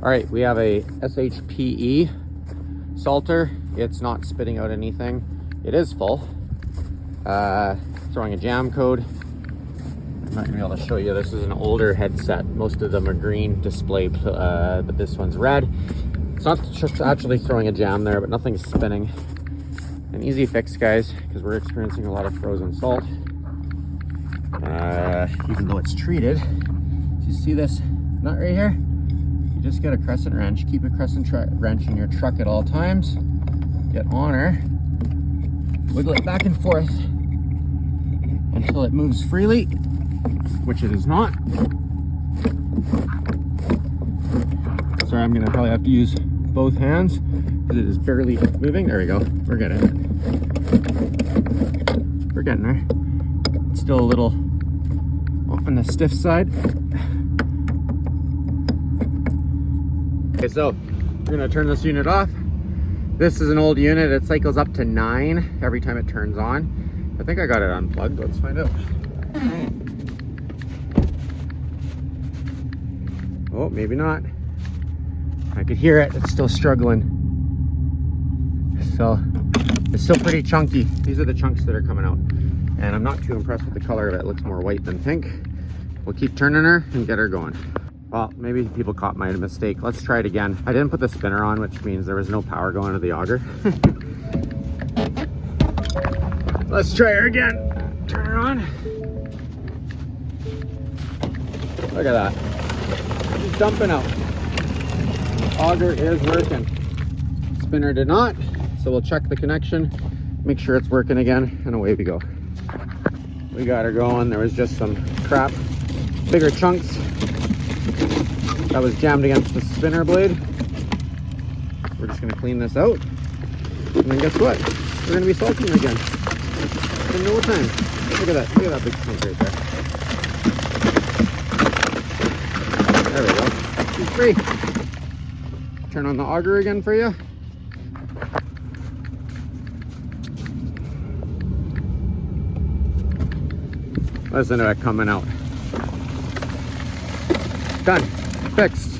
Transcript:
All right, we have a SHPE salter. It's not spitting out anything. It is full. Throwing a jam code. I'm not gonna be able to show you. This is an older headset. Most of them are green display, but this one's red. It's not just actually throwing a jam there, but nothing's spinning. An easy fix, guys, because we're experiencing a lot of frozen salt. Even though it's treated. Do you see this nut right here? You just get a crescent wrench. Keep a crescent wrench in your truck at all times. Get on her. Wiggle it back and forth until it moves freely, which it is not. Sorry, I'm gonna probably have to use both hands because it is barely moving. There we go. We're getting it. We're getting there. It's still a little on the stiff side. Okay, so we're gonna turn this unit off. This is an old unit. It cycles up to 9 every time it turns on. I think I got it unplugged. Let's find out. Oh, maybe not. I could hear it. It's still struggling. So it's still pretty chunky. These are the chunks that are coming out. And I'm not too impressed with the color of it. It looks more white than pink. We'll keep turning her and get her going. Well, maybe people caught my mistake. Let's try it again. I didn't put the spinner on, which means there was no power going to the auger. Let's try her again. Turn her on. Look at that. She's dumping out. Auger is working. Spinner did not. So we'll check the connection, make sure it's working again, and away we go. We got her going. There was just some crap, bigger chunks that was jammed against the spinner blade. We're just gonna clean this out. And then guess what? We're gonna be salting again in no time. Look at that big chunk right there. There we go. She's free. Turn on the auger again for you. Listen to it coming out. Done. Fixed.